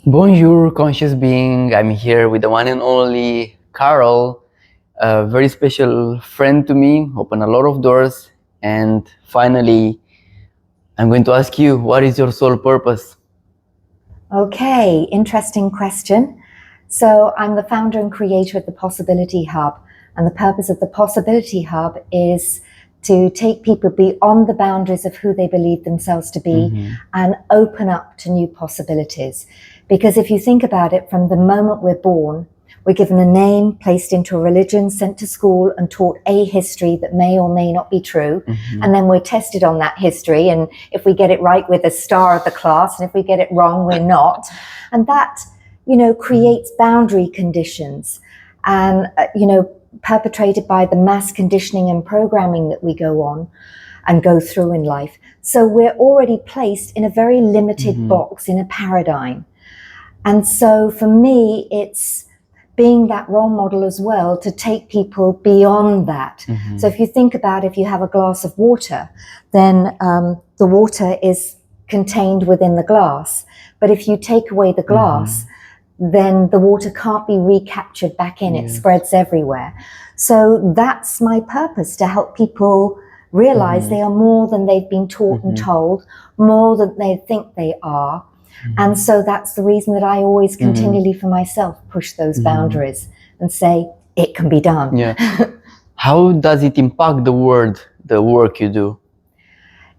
Bonjour, conscious being. I'm here with the one and only Carol, a very special friend to me, opened a lot of doors. And finally, I'm going to ask you, what is your soul purpose? Okay, interesting question. So I'm the founder and creator of the Possibility Hub. And the purpose of the Possibility Hub is to take people beyond the boundaries of who they believe themselves to be and open up to new possibilities. Because if you think about it, from the moment we're born, we're given a name, placed into a religion, sent to school and taught a history that may or may not be true. And then we're tested on that history. And if we get it right, we're the star of the class. And if we get it wrong, we're not. And that, creates boundary conditions and, perpetrated by the mass conditioning and programming that we go on and go through in life. So we're already placed in a very limited box, in a paradigm. And so for me, it's being that role model as well to take people beyond that. So if you think about, if you have a glass of water, then the water is contained within the glass. But if you take away the glass, then the water can't be recaptured back in. It spreads everywhere. So that's my purpose, to help people realize they are more than they've been taught and told, more than they think they are. And so that's the reason that I always continually for myself push those boundaries and say, it can be done. Yeah. How does it impact the world, the work you do?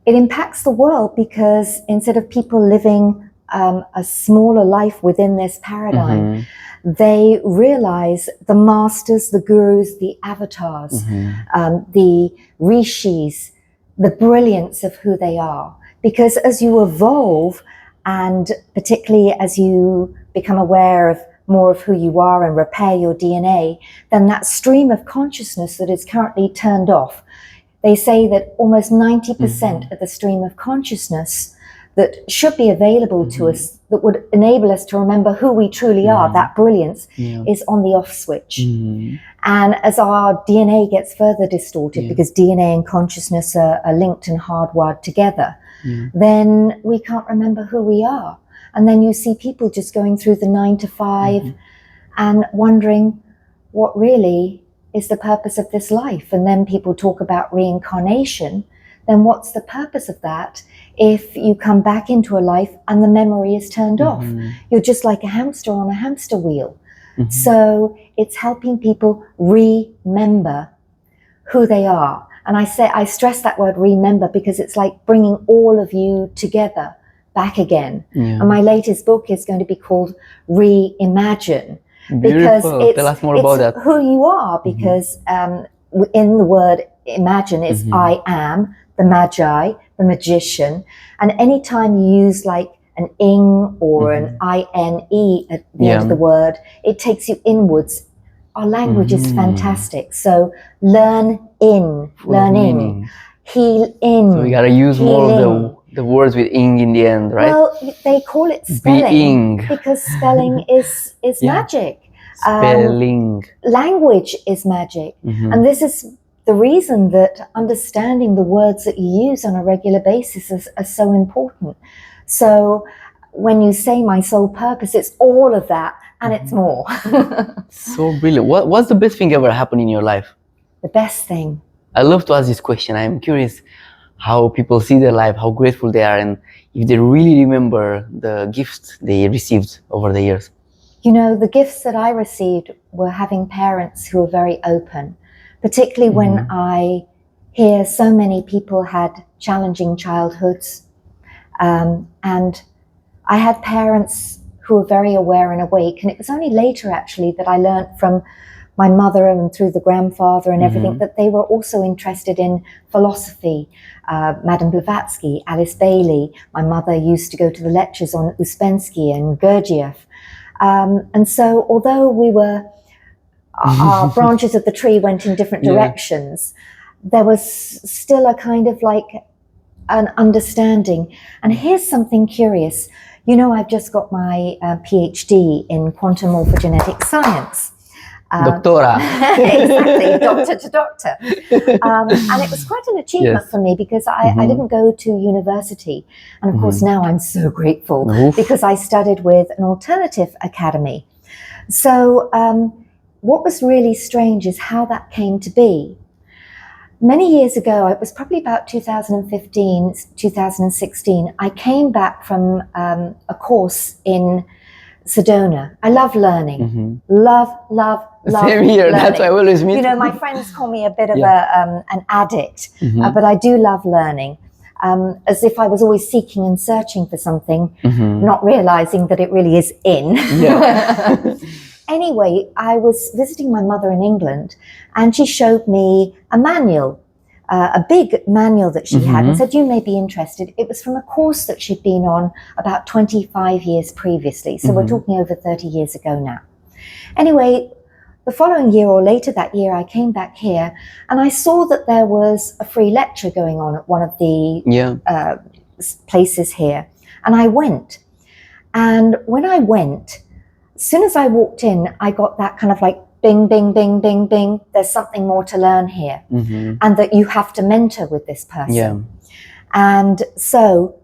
It impacts the world because instead of people living a smaller life within this paradigm, they realize the masters, the gurus, the avatars, the rishis, the brilliance of who they are. Because as you evolve, and particularly as you become aware of more of who you are and repair your DNA, then that stream of consciousness that is currently turned off, they say that almost 90% of the stream of consciousness that should be available to us, that would enable us to remember who we truly are, that brilliance, is on the off switch. And as our DNA gets further distorted, because DNA and consciousness are linked and hardwired together, then we can't remember who we are. And then you see people just going through the 9 to 5 and wondering what really is the purpose of this life. And then people talk about reincarnation. Then what's the purpose of that if you come back into a life and the memory is turned off? You're just like a hamster on a hamster wheel. So it's helping people remember who they are. And I stress that word remember because it's like bringing all of you together back again. And my latest book is going to be called Reimagine. Because Tell us more about that. Who you are, because in the word imagine is I am, the magi, the magician. And anytime you use like an ing or an ine at the end of the word, it takes you inwards. Our language is fantastic. So learn in, heal in. So we gotta use more of the words with ing in the end, right? Well, they call it spelling because spelling is magic. Spelling. Language is magic. And this is the reason that understanding the words that you use on a regular basis are so important. So when you say my soul purpose, it's all of that and it's more. So brilliant. What's the best thing ever happened in your life? The best thing. I love to ask this question. I'm curious how people see their life, how grateful they are, and if they really remember the gifts they received over the years. The gifts that I received were having parents who were very open, particularly when I hear so many people had challenging childhoods. And I had parents who were very aware and awake. And it was only later, actually, that I learned from my mother and through the grandfather and everything that they were also interested in philosophy. Madame Blavatsky, Alice Bailey. My mother used to go to the lectures on Ouspensky and Gurdjieff. And so although our branches of the tree went in different directions, there was still a kind of like an understanding. And here's something curious. I've just got my PhD in quantum morphogenetic science. Doctora. Exactly, doctor to doctor. And it was quite an achievement Yes. for me because I didn't go to university. And of course, now I'm so grateful because I studied with an alternative academy. So what was really strange is how that came to be. Many years ago, it was probably about 2015, 2016, I came back from a course in Sedona. I love learning. Love Same here. learning. That's why I always meet. You know, my friends call me a bit of an addict, but I do love learning. As if I was always seeking and searching for something, not realizing that it really is in. Yeah. Anyway, I was visiting my mother in England, and she showed me a manual, a big manual that she had, and said, you may be interested. It was from a course that she'd been on about 25 years previously. So we're talking over 30 years ago now. Anyway, the following year or later that year, I came back here and I saw that there was a free lecture going on at one of the places here. And I went. And when I went, as soon as I walked in, I got that kind of like bing, bing, bing, bing, bing. There's something more to learn here. And that you have to mentor with this person. Yeah. And so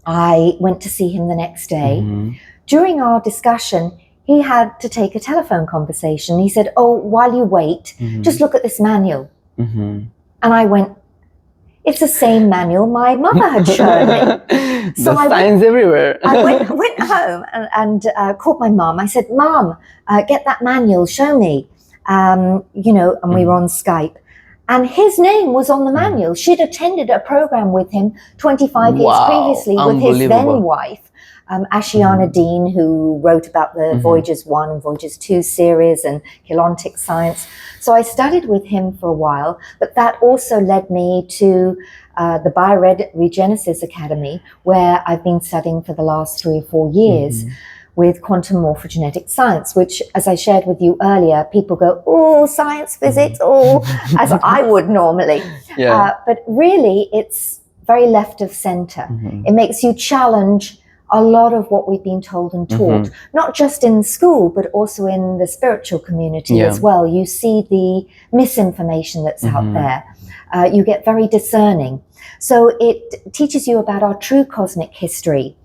I went to see him the next day. During our discussion, he had to take a telephone conversation. He said, oh, while you wait, just look at this manual. And I went, it's the same manual my mother had shown me. So the signs everywhere. I went home and called my mom. I said, Mom, get that manual, show me. You know, and we were on Skype. And his name was on the manual. She'd attended a program with him 25 years previously with his then wife, Ashiana Dean, who wrote about the Voyagers 1 and Voyagers 2 series and Kelontic science. So I studied with him for a while, but that also led me to the Bioregenesis Academy, where I've been studying for the last 3 or 4 years with quantum morphogenetic science, which, as I shared with you earlier, people go, oh, science, physics, oh, as I would normally. But really, it's very left of center. It makes you challenge a lot of what we've been told and taught, not just in school, but also in the spiritual community as well. You see the misinformation that's out there. You get very discerning. So it teaches you about our true cosmic history,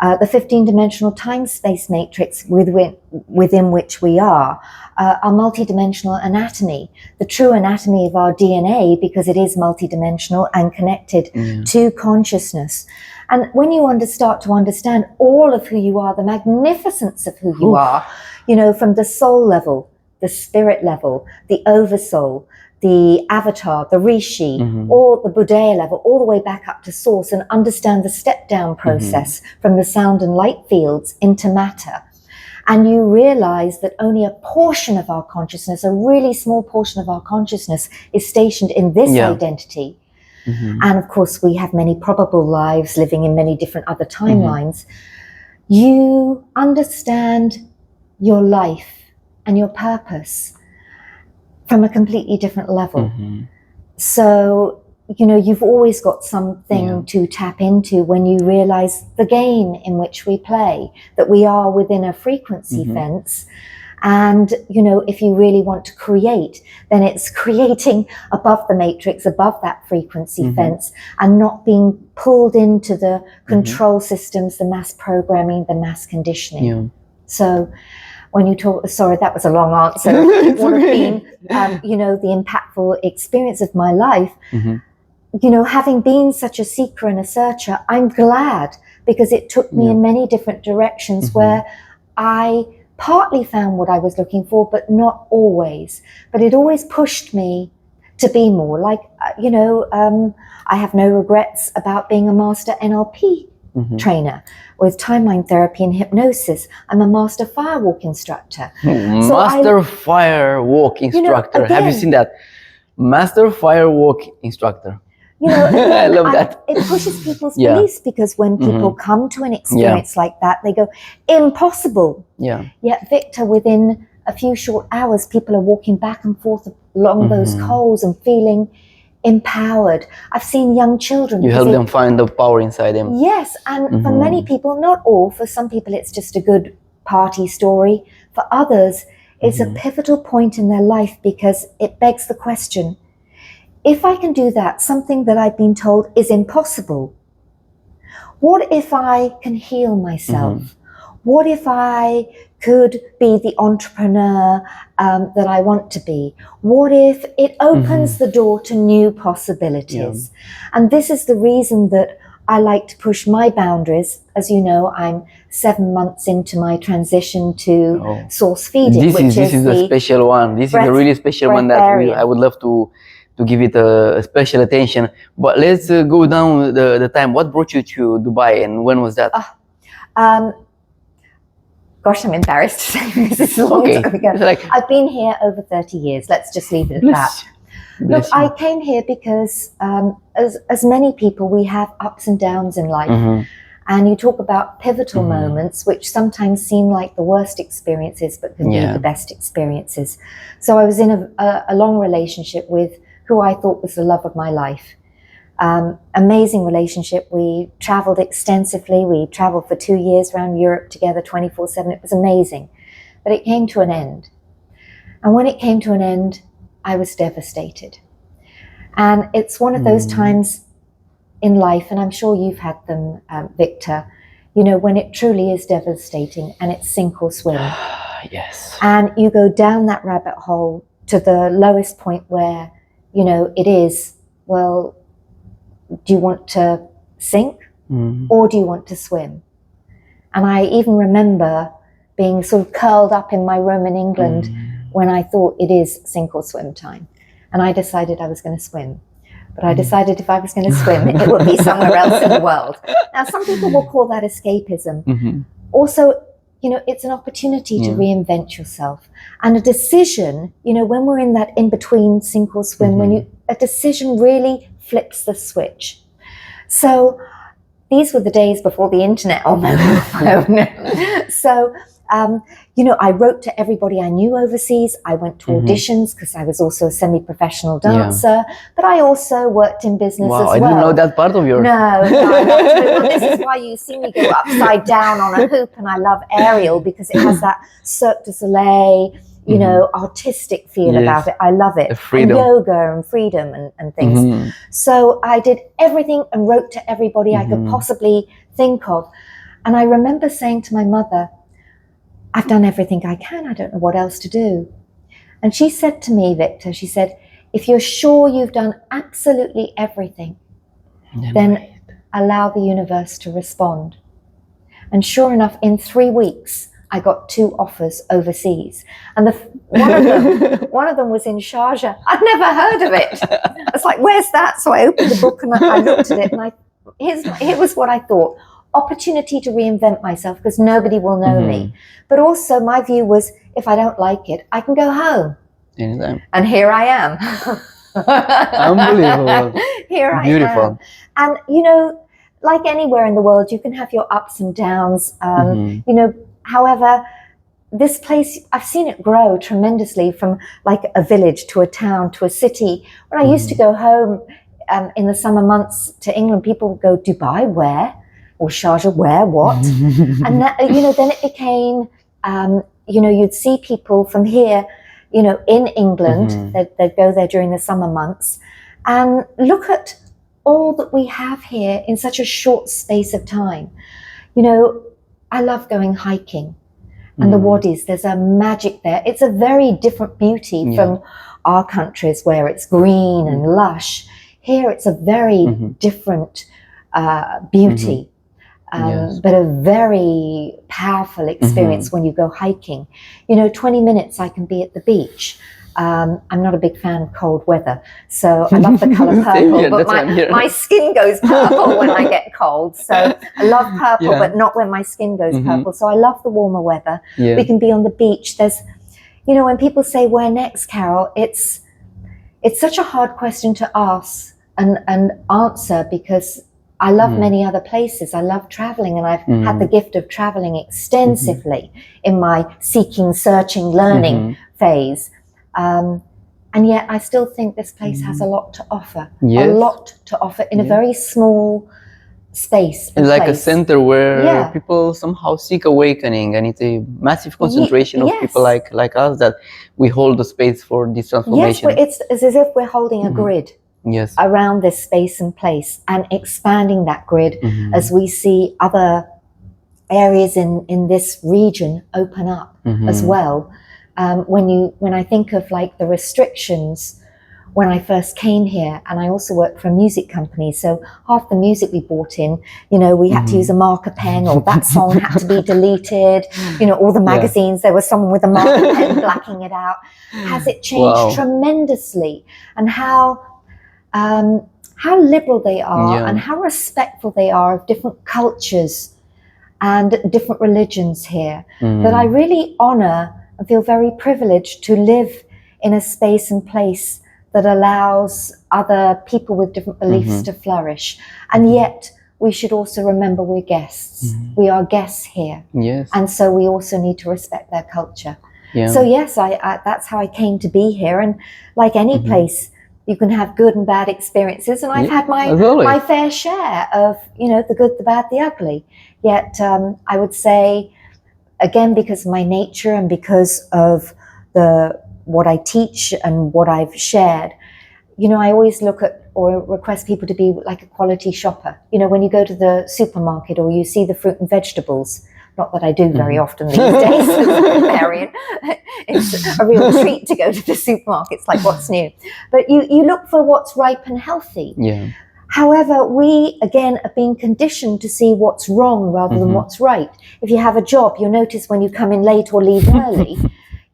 the 15-dimensional time-space matrix within which we are, our multidimensional anatomy, the true anatomy of our DNA, because it is multidimensional and connected to consciousness. And when you start to understand all of who you are, the magnificence of who you are, you know, from the soul level, the spirit level, the oversoul, the avatar, the rishi, or the Buddha level, all the way back up to source, and understand the step down process from the sound and light fields into matter. And you realize that only a portion of our consciousness, a really small portion of our consciousness, is stationed in this identity. And of course, we have many probable lives living in many different other timelines. You understand your life and your purpose from a completely different level. So, you know, you've always got something to tap into when you realize the game in which we play, that we are within a frequency fence. And, you know, if you really want to create, then it's creating above the matrix, above that frequency fence, and not being pulled into the control systems, the mass programming, the mass conditioning. So when you talk, sorry, that was a long answer. It would have been, you know, the impactful experience of my life. You know, having been such a seeker and a searcher, I'm glad, because it took me in many different directions where I partly found what I was looking for, but not always. But it always pushed me to be more. Like, you know, I have no regrets about being a master NLP trainer with timeline therapy and hypnosis. I'm a master firewalk instructor. Master firewalk instructor. You know, have you seen that? Master firewalk instructor. You know, I love that. It pushes people's beliefs, because when people come to an experience like that, they go, impossible. Yet, Victor, within a few short hours, people are walking back and forth along those coals and feeling empowered. I've seen young children. You help them find the power inside them. Yes, and for many people, not all, for some people it's just a good party story. For others, It's a pivotal point in their life because it begs the question, if I can do that, something that I've been told is impossible, what if I can heal myself? What if I could be the entrepreneur that I want to be? What if it opens the door to new possibilities? And this is the reason that I like to push my boundaries. As you know, I'm 7 months into my transition to source feeding. This is a special one. This is a really special one that I would love to give it a special attention. But let's go down the time. What brought you to Dubai and when was that? Gosh, I'm embarrassed to say this is a long time ago. I've been here over 30 years. Let's just leave it at that. Look, I came here because as many people, we have ups and downs in life. And you talk about pivotal moments, which sometimes seem like the worst experiences, but can be the best experiences. So I was in a long relationship with who I thought was the love of my life. Amazing relationship. We traveled extensively. We traveled for 2 years around Europe together 24/7. It was amazing. But it came to an end. And when it came to an end, I was devastated. And it's one of those times in life, and I'm sure you've had them, Victor, you know, when it truly is devastating and it's sink or swim. Yes. And you go down that rabbit hole to the lowest point where, you know, it is, well, do you want to sink or do you want to swim? And I even remember being sort of curled up in my room in England when I thought it is sink or swim time. And I decided I was going to swim. But I decided if I was going to swim, it would be somewhere else in the world. Now, some people will call that escapism. Also, you know, it's an opportunity to reinvent yourself. And a decision, you know, when we're in that in-between sink or swim, a decision really flips the switch. So these were the days before the internet or mobile phone. So, you know, I wrote to everybody I knew overseas. I went to auditions because I was also a semi-professional dancer, but I also worked in business as well. I didn't know that part of yours. No. Well, this is why you see me go upside down on a hoop, and I love aerial because it has that Cirque du Soleil, you know, artistic feel about it. I love it. And yoga and freedom and things. So I did everything and wrote to everybody I could possibly think of. And I remember saying to my mother, I've done everything I can. I don't know what else to do. And she said to me, Victor, she said, if you're sure you've done absolutely everything, then allow the universe to respond. And sure enough, in 3 weeks, I got 2 offers overseas. And one of them was in Sharjah. I'd never heard of it. I was like, where's that? So I opened the book and I looked at it, and here was what I thought. Opportunity to reinvent myself because nobody will know me. But also my view was, if I don't like it, I can go home. Anytime. And here I am. Unbelievable. Here I Beautiful. am. And, you know, like anywhere in the world, you can have your ups and downs. You know, however, this place, I've seen it grow tremendously from like a village to a town to a city. When I used to go home in the summer months to England, people would go, Dubai, where? Or Sharjah, where, what? And that, you know, then it became, you know, you'd see people from here, you know, in England, they'd go there during the summer months and look at all that we have here in such a short space of time. You know, I love going hiking and the wadis, there's a magic there. It's a very different beauty from our countries where it's green and lush. Here it's a very different beauty. But a very powerful experience when you go hiking. You know, 20 minutes I can be at the beach. I'm not a big fan of cold weather, so I love the colour purple, but my skin goes purple when I get cold. So I love purple, but not when my skin goes purple. So I love the warmer weather. We can be on the beach. There's, you know, when people say, where next, Carol? It's such a hard question to ask and answer because I love many other places. I love traveling, and I've had the gift of traveling extensively in my seeking, searching, learning phase. And yet I still think this place has a lot to offer, a lot to offer in a very small space and It's like a place. center where Yeah. people somehow seek awakening, and it's a massive concentration of Yes. people like us that we hold the space for this Yes, transformation. it's as if we're holding a grid Yes. around this space and place and expanding that grid as we see other areas in this region open up as well. When I think of like the restrictions when I first came here, and I also worked for a music company, so half the music we bought in, you know, we had to use a marker pen, or that song had to be deleted, you know, all the magazines, there was someone with a marker pen blacking it out. Has it changed tremendously? And how liberal they are and how respectful they are of different cultures and different religions here, that I really honor and feel very privileged to live in a space and place that allows other people with different beliefs to flourish. And yet we should also remember we're guests. We are guests here. Yes. And so we also need to respect their culture. Yeah. So yes, I that's how I came to be here. And like any place, you can have good and bad experiences, and I've had my fair share of, you know, the good, the bad, the ugly. Yet I would say, again, because of my nature and because of what I teach and what I've shared, you know, I always look at or request people to be like a quality shopper. You know, when you go to the supermarket or you see the fruit and vegetables, not that I do very often these days as a Breatharian. It's a real treat to go to the supermarket. It's like, what's new? But you look for what's ripe and healthy. Yeah. However, we, again, are being conditioned to see what's wrong rather than what's right. If you have a job, you'll notice when you come in late or leave early.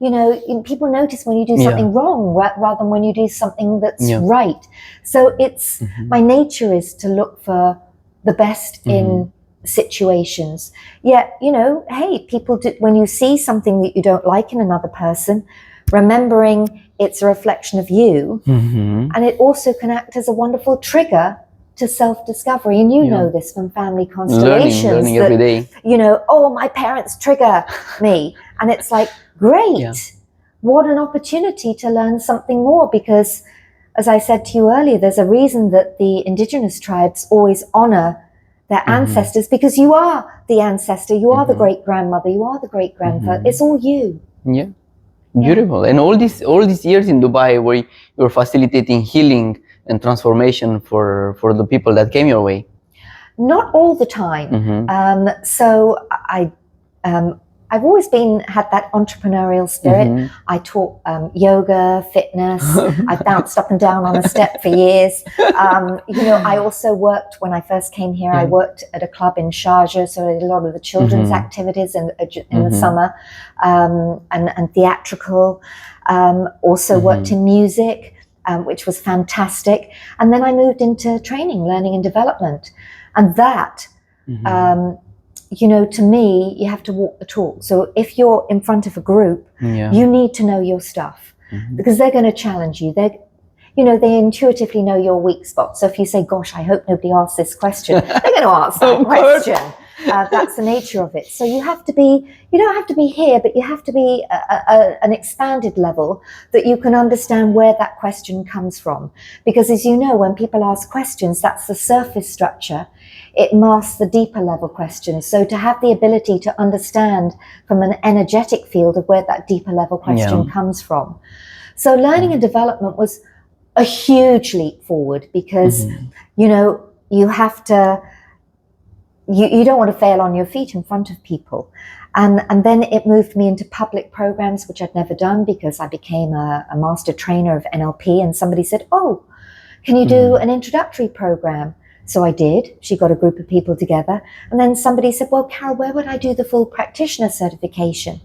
You know, people notice when you do something wrong rather than when you do something that's right. So it's my nature is to look for the best in situations. Yet, you know, hey, people do, when you see something that you don't like in another person, remembering it's a reflection of you, and it also can act as a wonderful trigger to self-discovery. And you know this from family constellations. Learning every day. You know, oh, my parents trigger me. And it's like, great. What an opportunity to learn something more, because as I said to you earlier, there's a reason that the indigenous tribes always honor their ancestors, because you are the ancestor, you are the great-grandmother, you are the great-grandfather. It's all you. Yeah. Beautiful. And all these years in Dubai where you were facilitating healing and transformation for the people that came your way. Not all the time. So I've always had that entrepreneurial spirit. I taught yoga, fitness. I bounced up and down on a step for years. You know, I also worked, when I first came here, I worked at a club in Sharjah, so I did a lot of the children's activities in the summer, and theatrical. Also worked in music, which was fantastic. And then I moved into training, learning and development. And that, you know, to me, you have to walk the talk. So if you're in front of a group, you need to know your stuff, because they're going to challenge you. You know, they intuitively know your weak spot. So if you say, gosh, I hope nobody asks this question, they're going to ask that question. That's the nature of it. So you don't have to be here, but you have to be an expanded level that you can understand where that question comes from. Because as you know, when people ask questions, that's the surface structure. It masks the deeper level questions. So to have the ability to understand from an energetic field of where that deeper level question comes from. So learning and development was a huge leap forward, because, you know, you have to, you don't want to fail on your feet in front of people. And then it moved me into public programs, which I'd never done, because I became a master trainer of NLP, and somebody said, oh, can you do an introductory program? So I did. She got a group of people together. And then somebody said, well, Carol, where would I do the full practitioner certification?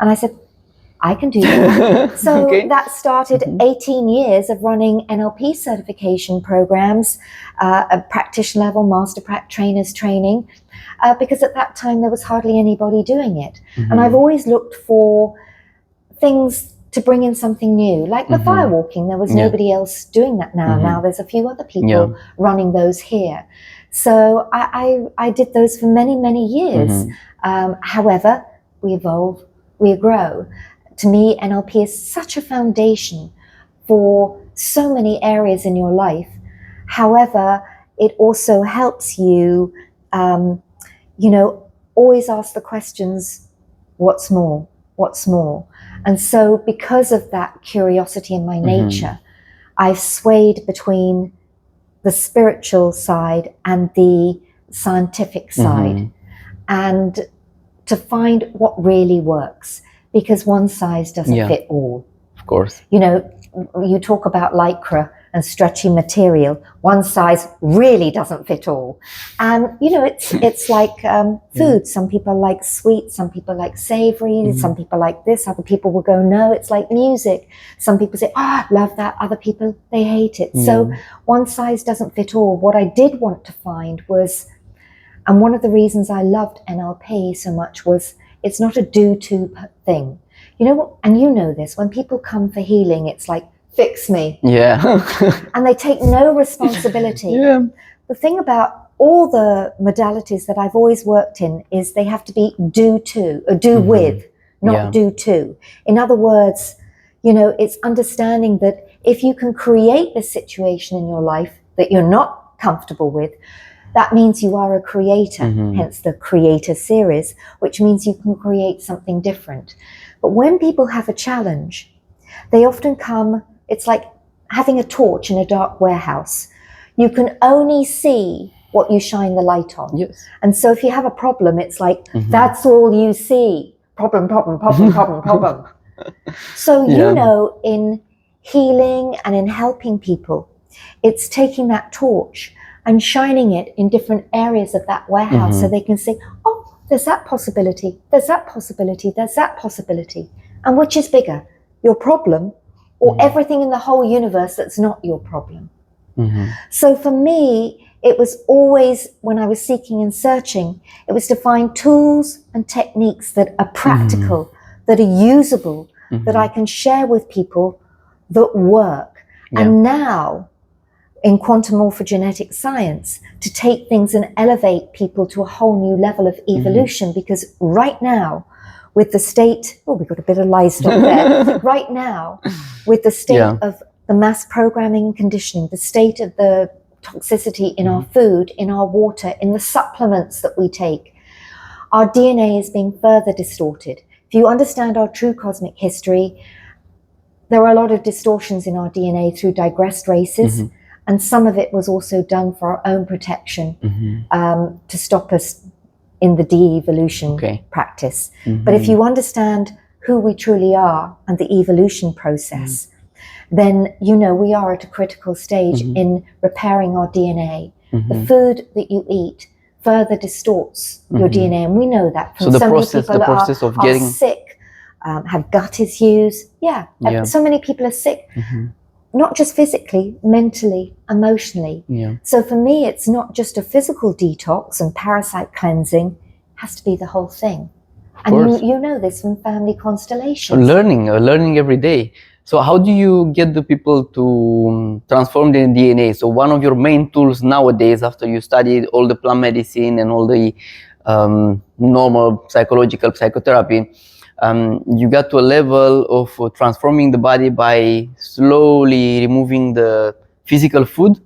And I said, I can do that. So that started 18 years of running NLP certification programs, at practitioner level, master trainers training, because at that time there was hardly anybody doing it. And I've always looked for things to bring in something new, like the firewalking. There was nobody else doing that now. Now there's a few other people running those here. So I did those for many, many years. However, we evolve, we grow. To me, NLP is such a foundation for so many areas in your life. However, it also helps you, you know, always ask the questions, what's more? What's more? And so because of that curiosity in my nature, I've swayed between the spiritual side and the scientific side, and to find what really works, because one size doesn't fit all. Of course. You know, you talk about lycra and stretchy material. One size really doesn't fit all. And, you know, it's like food. Some people like sweet, some people like savory, some people like this, other people will go, no, it's like music. Some people say, oh, love that. Other people, they hate it. So one size doesn't fit all. What I did want to find was, and one of the reasons I loved NLP so much was, it's not a do-to thing. You know, and you know this, when people come for healing, it's like, fix me. Yeah. And they take no responsibility. Yeah. The thing about all the modalities that I've always worked in is they have to be do to, or do with, not do to. In other words, you know, it's understanding that if you can create this situation in your life that you're not comfortable with, that means you are a creator, hence the creator series, which means you can create something different. But when people have a challenge, they often come, it's like having a torch in a dark warehouse. You can only see what you shine the light on. Yes. And so if you have a problem, it's like, that's all you see. Problem, problem, problem, problem, problem. So, you know, in healing and in helping people, it's taking that torch and shining it in different areas of that warehouse so they can say, oh, there's that possibility, there's that possibility, there's that possibility. And which is bigger, your problem or everything in the whole universe that's not your problem? So for me, it was always, when I was seeking and searching, it was to find tools and techniques that are practical, that are usable, that I can share with people, that work. And now, in quantum morphogenetic science, to take things and elevate people to a whole new level of evolution, because right now, with the state, oh, we got a bit of livestock there. Right now, with the state of the mass programming and conditioning, the state of the toxicity in our food, in our water, in the supplements that we take, our DNA is being further distorted. If you understand our true cosmic history, there are a lot of distortions in our DNA through digressed races, and some of it was also done for our own protection, to stop us in the de-evolution practice. But if you understand who we truly are and the evolution process, then you know we are at a critical stage in repairing our DNA. The food that you eat further distorts your DNA, and we know that from so so many people are sick, have gut issues. So many people are sick, not just physically, mentally, emotionally. So for me, it's not just a physical detox and parasite cleansing, it has to be the whole thing. And you know this from family constellations. Learning every day. So how do you get the people to transform their DNA? So one of your main tools nowadays, after you studied all the plant medicine and all the normal psychological psychotherapy, you got to a level of transforming the body by slowly removing the physical food.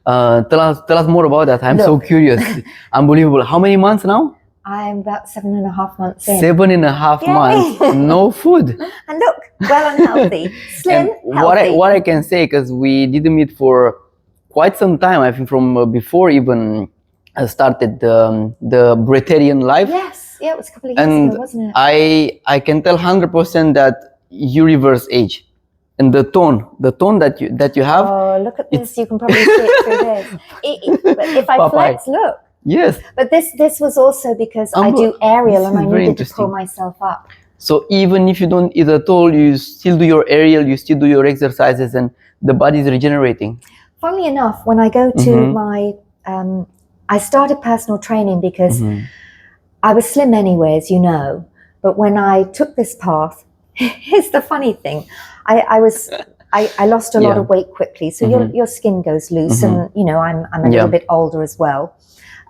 Tell us more about that. I'm so curious. Unbelievable. How many months now? I'm about 7.5 months in. 7.5 months, no food. And look, well and healthy, slim, and healthy. What I can say, because we didn't meet for quite some time, I think from before even I started the Breatharian life. Yes, it was a couple of years ago, wasn't it? I can tell 100% that you reverse age. And the tone that you have. Oh, look at this! You can probably see it through this. But if I flex, look. Yes. But this was also because I do aerial and I needed to pull myself up. So even if you don't eat at all, you still do your aerial, you still do your exercises, and the body is regenerating. Funnily enough, when I go to my, I started personal training because I was slim anyway, as you know. But when I took this path, here's the funny thing. I lost a lot of weight quickly, so your skin goes loose, and you know I'm a little bit older as well.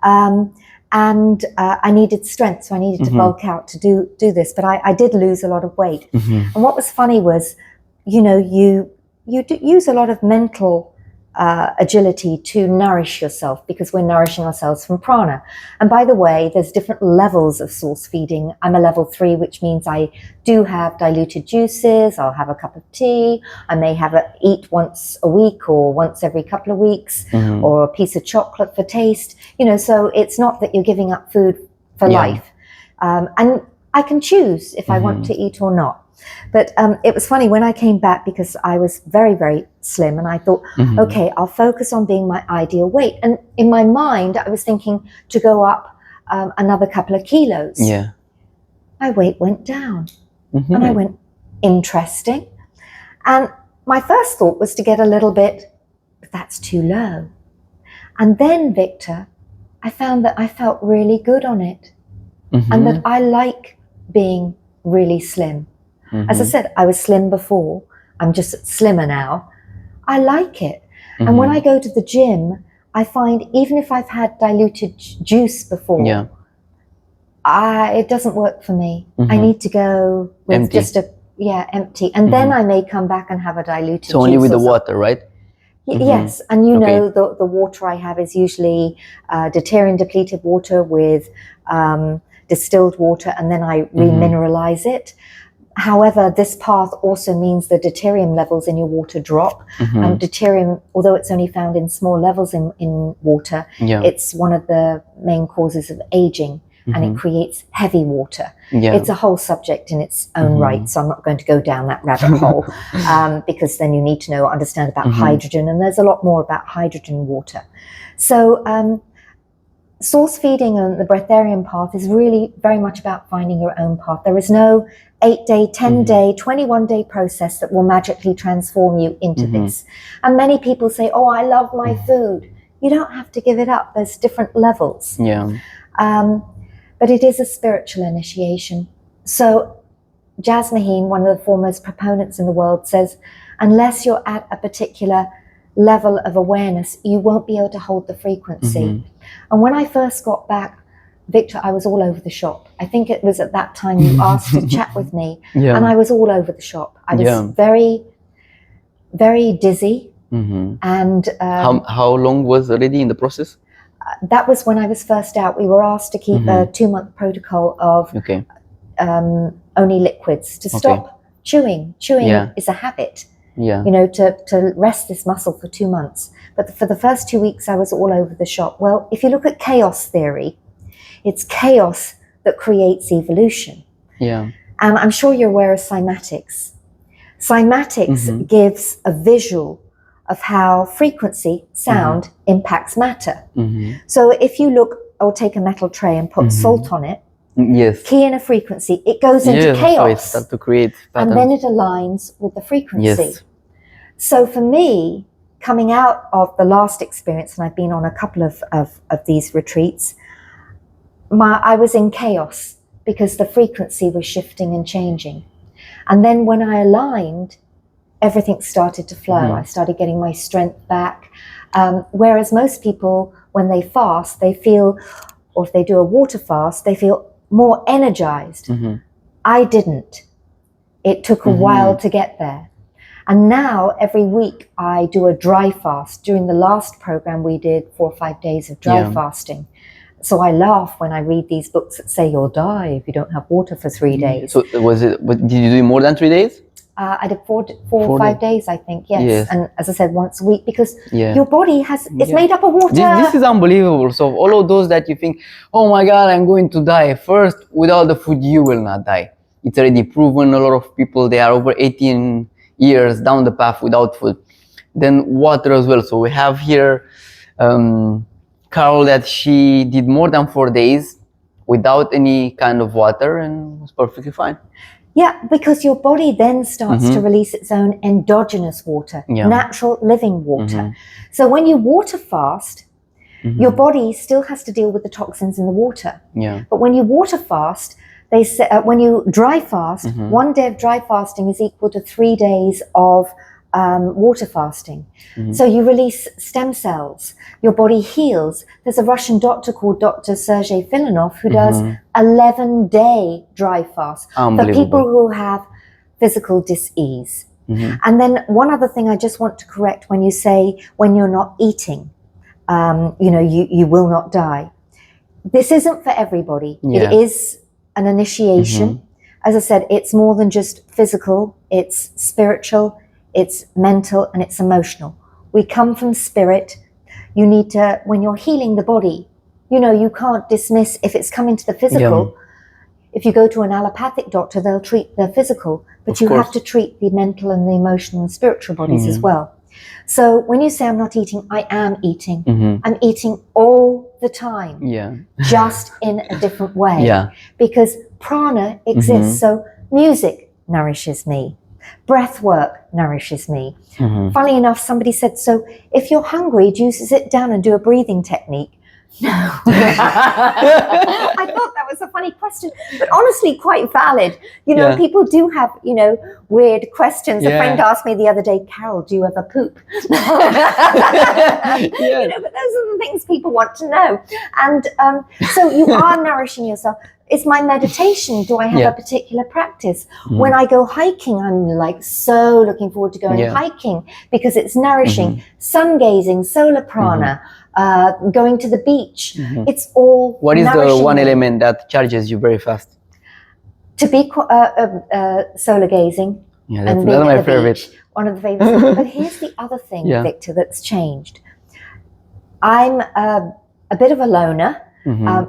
I needed strength, so I needed to bulk out to do this. But I did lose a lot of weight. And what was funny was, you know, you use a lot of mental agility to nourish yourself, because we're nourishing ourselves from prana. And by the way, there's different levels of source feeding. I'm a level 3, which means I do have diluted juices. I'll have a cup of tea. I may eat once a week or once every couple of weeks, or a piece of chocolate for taste. So it's not that you're giving up food for life. And I can choose if I want to eat or not. But it was funny when I came back, because I was very, very slim, and I thought, okay, I'll focus on being my ideal weight. And in my mind, I was thinking to go up another couple of kilos. Yeah. My weight went down. And I went, interesting. And my first thought was to get a little bit, but that's too low. And then, Victor, I found that I felt really good on it. And that I like being really slim. As I said, I was slim before. I'm just slimmer now. I like it. And when I go to the gym, I find even if I've had diluted juice before, it doesn't work for me. I need to go with empty. Just empty. And then I may come back and have a diluted juice. So only with the water, right? Yes. And know, the water I have is usually deuterium depleted water with distilled water, and then I remineralize it. However, this path also means the deuterium levels in your water drop. Deuterium, although it's only found in small levels in water, it's one of the main causes of aging, and it creates heavy water. It's a whole subject in its own right, so I'm not going to go down that rabbit hole, because then you need to understand about hydrogen, and there's a lot more about hydrogen in water. So source feeding and the breatharian path is really very much about finding your own path. There is no 8-day, 10-day, 21-day process that will magically transform you into this. And many people say, oh, I love my food. You don't have to give it up. There's different levels. But it is a spiritual initiation. So Jasmine, one of the foremost proponents in the world, says, unless you're at a particular level of awareness, you won't be able to hold the frequency. And when I first got back, Victor, I was all over the shop. I think it was at that time you asked to chat with me, and I was all over the shop. I was very, very dizzy. And how long was already in the process? That was when I was first out. We were asked to keep a 2-month protocol of only liquids, to stop chewing. Chewing is a habit. To rest this muscle for 2 months. But for the first 2 weeks, I was all over the shop. Well, if you look at chaos theory, it's chaos that creates evolution. And I'm sure you're aware of cymatics. Cymatics gives a visual of how frequency, sound, impacts matter. So if you look, or take a metal tray and put salt on it, key in a frequency, it goes into chaos. So it starts to create patterns. And then it aligns with the frequency. So for me, coming out of the last experience, and I've been on a couple of these retreats, I was in chaos because the frequency was shifting and changing. And then when I aligned, everything started to flow. I started getting my strength back. Whereas most people, when they fast, they feel, or if they do a water fast, they feel more energized. I didn't. It took a while to get there. And now every week I do a dry fast. During the last program, we did 4 or 5 days of dry fasting. So I laugh when I read these books that say you'll die if you don't have water for 3 days. So did you do more than 3 days? I did 4 or 5 days, I think, yes. And as I said, once a week, because your body it's made up of water. This is unbelievable. So all of those that you think, oh my God, I'm going to die. First, without the food, you will not die. It's already proven. A lot of people, they are over 18 years down the path without food. Then water as well. So we have here Carol, that she did more than 4 days without any kind of water and was perfectly fine. Yeah, because your body then starts to release its own endogenous water, natural living water. So when you water fast, your body still has to deal with the toxins in the water. But when you water fast, they say, when you dry fast, 1 day of dry fasting is equal to 3 days of water fasting. So you release stem cells, your body heals. There's a Russian doctor called Dr. Sergei Filanov who does 11-day dry fast for people who have physical dis-ease. And then one other thing I just want to correct, when you say when you're not eating, you will not die. This isn't for everybody. Yeah. It is an initiation. As I said, it's more than just physical, it's spiritual, it's mental, and it's emotional. We come from spirit. You need to, when you're healing the body, you can't dismiss if it's coming to the physical. If you go to an allopathic doctor, they'll treat the physical, but you have to treat the mental and the emotional and spiritual bodies as well. So when you say I'm not eating, I am eating. I'm eating all the time, just in a different way. Because prana exists. So music nourishes me. Breath work nourishes me. Funnily enough, somebody said, so if you're hungry, do you sit down and do a breathing technique? No. I thought that was a funny question, but honestly quite valid. People do have, weird questions. A friend asked me the other day, Carol, do you ever poop? But those are the things people want to know. And so you are nourishing yourself. It's my meditation. Do I have a particular practice? When I go hiking, I'm like so looking forward to going hiking because it's nourishing. Sun gazing, solar prana, going to the beach. It's all What is the one element that charges you very fast? To be solar gazing. Yeah, that's my favorite. Beach, one of the favorites. But here's the other thing, Victor, that's changed. I'm a bit of a loner.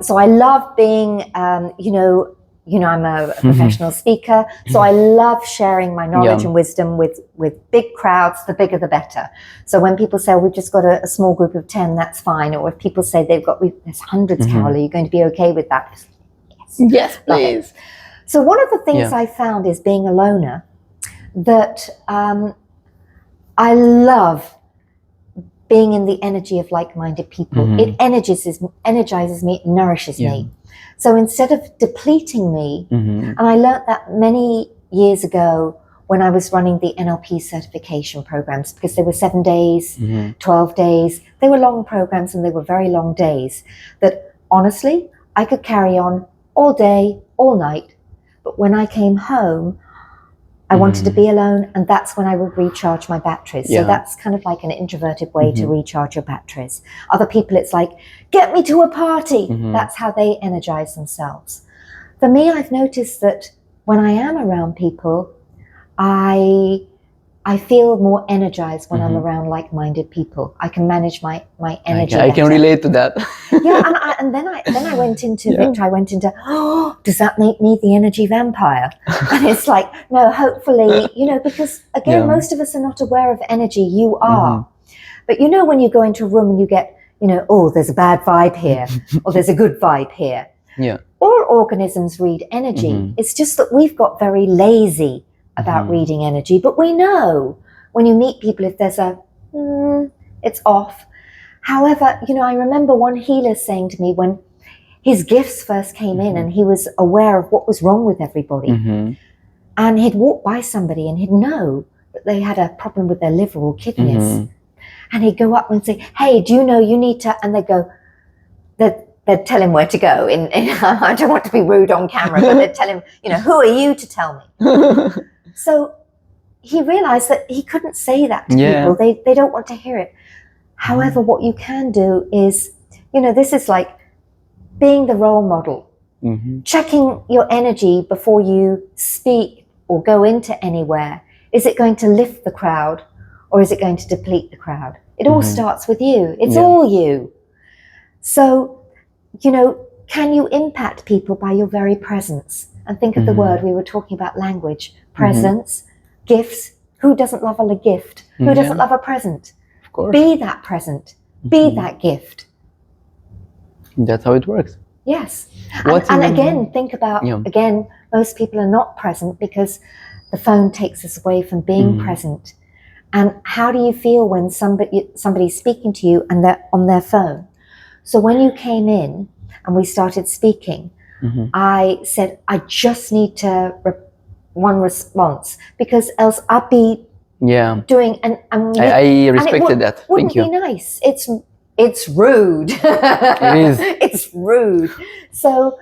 So I love being, I'm a professional speaker. So I love sharing my knowledge and wisdom with big crowds. The bigger, the better. So when people say, we've just got a small group of 10, that's fine. Or if people say there's hundreds, Carol, are you going to be okay with that? Yes, please. So one of the things I found is being a loner, that I love being in the energy of like-minded people. It energizes me, it nourishes me. So instead of depleting me, and I learned that many years ago when I was running the NLP certification programs, because they were 7 days, 12 days. They were long programs and they were very long days, that honestly, I could carry on all day, all night. But when I came home, I wanted to be alone, and that's when I would recharge my batteries. So that's kind of like an introverted way to recharge your batteries. Other people, it's like, get me to a party. That's how they energize themselves. For me, I've noticed that when I am around people, I feel more energized when I'm around like-minded people. I can manage my energy. I can relate to that. And then I went into Victor. I went into, does that make me the energy vampire? And it's like, no. Hopefully, because again, most of us are not aware of energy. You are, but when you go into a room and you get, there's a bad vibe here, or there's a good vibe here. All organisms read energy. It's just that we've got very lazy about reading energy, but we know when you meet people, if there's it's off. However, I remember one healer saying to me when his gifts first came in and he was aware of what was wrong with everybody, and he'd walk by somebody and he'd know that they had a problem with their liver or kidneys, and he'd go up and say, hey, do you know you need to, and they'd go, they'd tell him where to go. I don't want to be rude on camera, but they'd tell him, who are you to tell me? So he realized that he couldn't say that to people. They don't want to hear it. However, what you can do is, this is like being the role model, checking your energy before you speak or go into anywhere. Is it going to lift the crowd or is it going to deplete the crowd? It all starts with you. It's all you. So, can you impact people by your very presence? And think of the word, we were talking about language, presence, gifts. Who doesn't love a gift? Who doesn't love a present? Of course. Be that present. Be that gift. That's how it works. Yes. And again, think about, again, most people are not present because the phone takes us away from being present. And how do you feel when somebody's speaking to you and they're on their phone? So when you came in and we started speaking, I said, I just need to one response, because else I'd be doing I respected that. Thank you. Wouldn't be nice. It's rude. It is. It's rude. So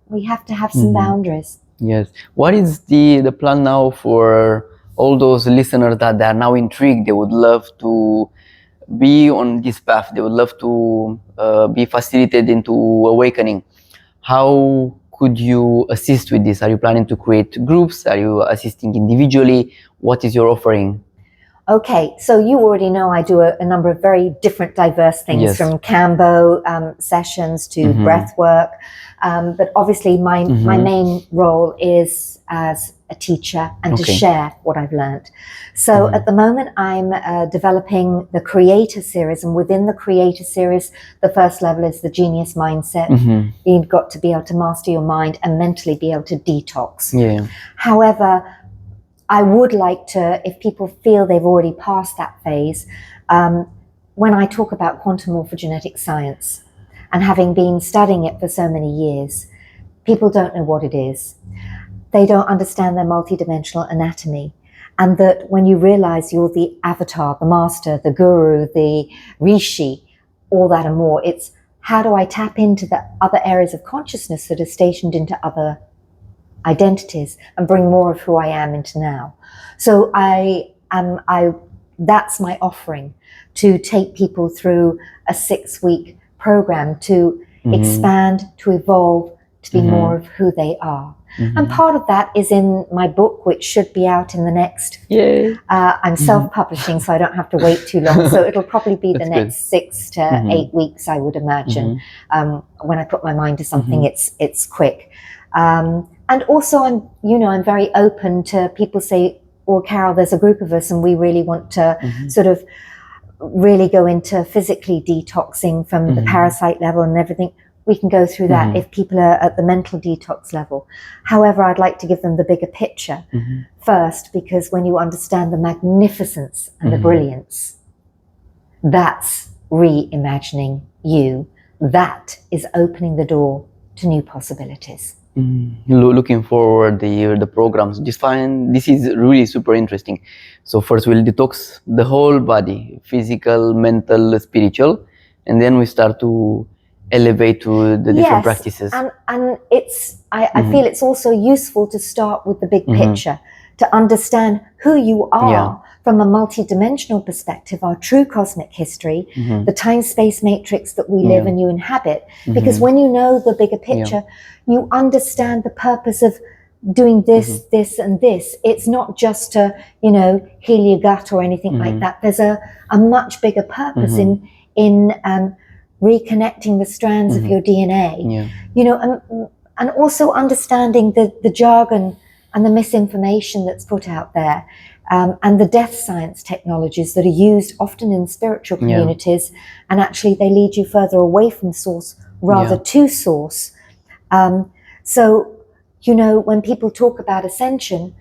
we have to have some boundaries. Yes. What is the plan now for all those listeners that they are now intrigued, they would love to be on this path, they would love to be facilitated into awakening, how could you assist with this? Are you planning to create groups? Are you assisting individually? What is your offering? Okay, so you already know I do a number of very different, diverse things, Yes. from Kambo sessions to breath work. But obviously my main role is as a teacher and to share what I've learned. So at the moment I'm developing the Creator Series, and within the Creator Series, the first level is the Genius Mindset. You've got to be able to master your mind and mentally be able to detox. Yeah. However, I would like to, if people feel they've already passed that phase, when I talk about quantum morphogenetic science, and having been studying it for so many years, people don't know what it is. They don't understand their multidimensional anatomy. And that when you realize you're the avatar, the master, the guru, the rishi, all that and more, it's how do I tap into the other areas of consciousness that are stationed into other identities and bring more of who I am into now. So that's my offering, to take people through a 6-week program to expand, to evolve, to be more of who they are. And part of that is in my book, which should be out in the next, I'm self-publishing, so I don't have to wait too long. So it'll probably be the next 6 to 8 weeks, I would imagine. When I put my mind to something, it's quick. And also I'm very open to people say, well, Carol, there's a group of us and we really want to sort of really go into physically detoxing from the parasite level and everything. We can go through that if people are at the mental detox level. However, I'd like to give them the bigger picture first, because when you understand the magnificence and the brilliance, that's reimagining you. That is opening the door to new possibilities. Looking forward the programs. This is really super interesting. So first we'll detox the whole body, physical, mental, spiritual, and then we start to elevate to the different practices. And it's I feel it's also useful to start with the big picture, to understand who you are from a multidimensional perspective, our true cosmic history, the time-space matrix that we live and you inhabit. Because when you know the bigger picture, you understand the purpose of doing this, this, and this. It's not just to, heal your gut or anything like that. There's a much bigger purpose in reconnecting the strands of your DNA. And also understanding the jargon and the misinformation that's put out there, and the death science technologies that are used often in spiritual communities, and actually they lead you further away from source rather to source. So, when people talk about ascension,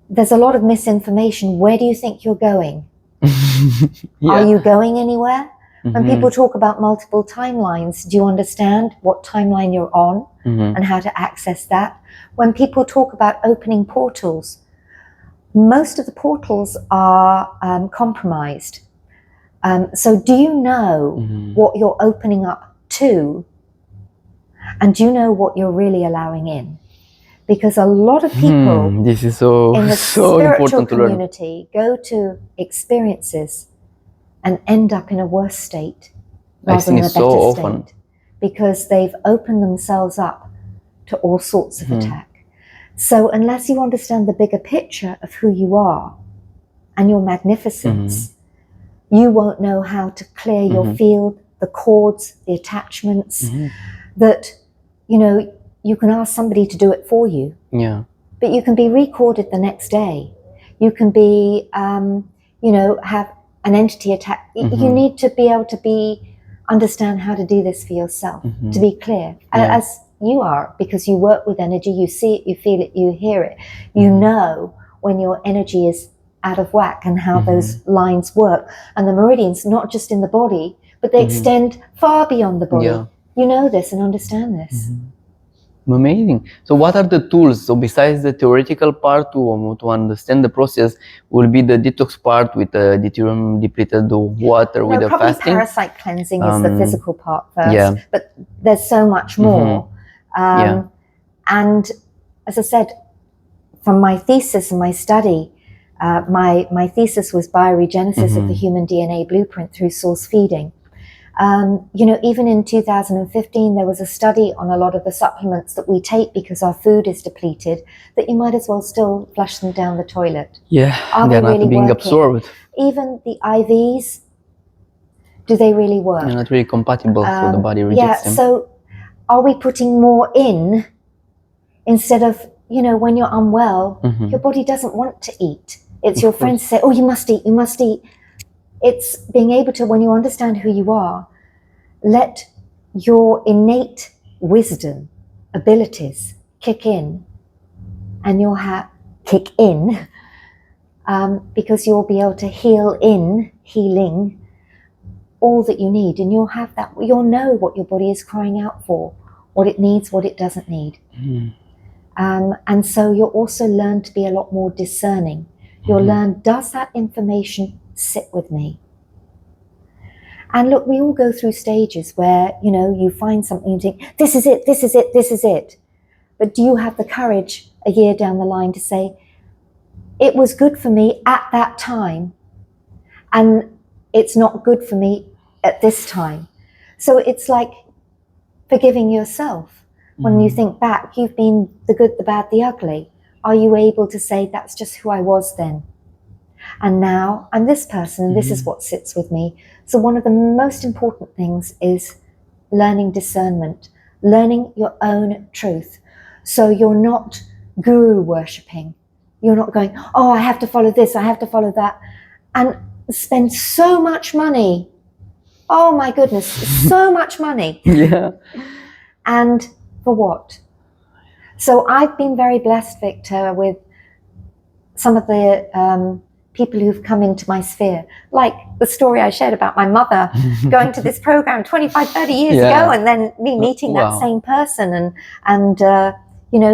there's a lot of misinformation. Where do you think you're going? Are you going anywhere? When people talk about multiple timelines, do you understand what timeline you're on and how to access that? When people talk about opening portals, most of the portals are compromised. So do you know what you're opening up to? And do you know what you're really allowing in? Because a lot of people this is in the spiritual community go to experiences and end up in a worse state rather than a better state, because they've opened themselves up to all sorts of attack. So unless you understand the bigger picture of who you are and your magnificence, you won't know how to clear your field, the cords, the attachments, that, you can ask somebody to do it for you. But you can be recorded the next day. You can be, have an entity attack. You need to be able to understand how to do this for yourself, to be clear, as you are, because you work with energy, you see it, you feel it, you hear it. You know when your energy is out of whack and how those lines work. And the meridians, not just in the body, but they extend far beyond the body. You know this and understand this. Amazing. So what are the tools? So besides the theoretical part to understand the process, will be the detox part with the deuterium depleted water with the fasting? Parasite cleansing is the physical part first, but there's so much more. And as I said, from my thesis and my study, My thesis was bioregenesis of the human DNA blueprint through source feeding. Even in 2015, there was a study on a lot of the supplements that we take because our food is depleted, that you might as well still flush them down the toilet. Yeah, Are they're they not really being working? absorbed. Even the IVs, do they really work? They're not really compatible, so the body rejects them. So are we putting more in instead of, when you're unwell, your body doesn't want to eat. It's your friends say, oh, you must eat, you must eat. It's being able to, when you understand who you are, let your innate wisdom, abilities kick in, and you'll because you'll be able to healing all that you need, and you'll know what your body is crying out for, what it needs, what it doesn't need. And so you'll also learn to be a lot more discerning. You'll learn, does that information sit with me? And look, we all go through stages where, you find something and think, this is it, this is it, this is it. But do you have the courage a year down the line to say, it was good for me at that time, and it's not good for me at this time? So it's like forgiving yourself. When you think back, you've been the good, the bad, the ugly. Are you able to say, that's just who I was then? And now I'm this person, and this is what sits with me. So one of the most important things is learning discernment, learning your own truth. So you're not guru worshipping. You're not going, oh, I have to follow this, I have to follow that, and spend so much money. Oh my goodness, so much money. Yeah. And for what? So I've been very blessed, Victor, with some of the people who've come into my sphere, like the story I shared about my mother going to this program 25, 30 years ago, and then me meeting that same person, and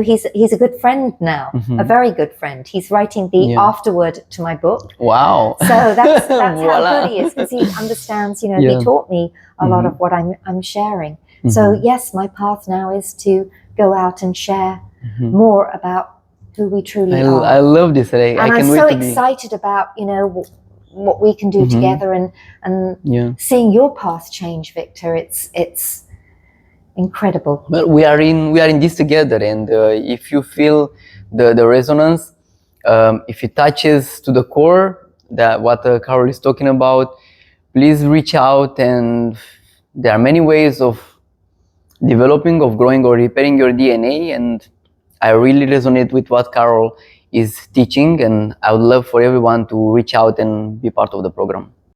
he's a good friend now, a very good friend. He's writing the afterword to my book. Wow. So that's how good he is, because he understands, he taught me a lot of what I'm sharing. So yes, my path now is to go out and share more about who we truly are. I love this. And I'm so excited about, what we can do together, and seeing your path change, Victor. It's incredible. Well, we are in this together, and if you feel the resonance, if it touches to the core, that what Carol is talking about, please reach out. And there are many ways of developing, of growing, or repairing your DNA, and I really resonate with what Carol is teaching, and I would love for everyone to reach out and be part of the program.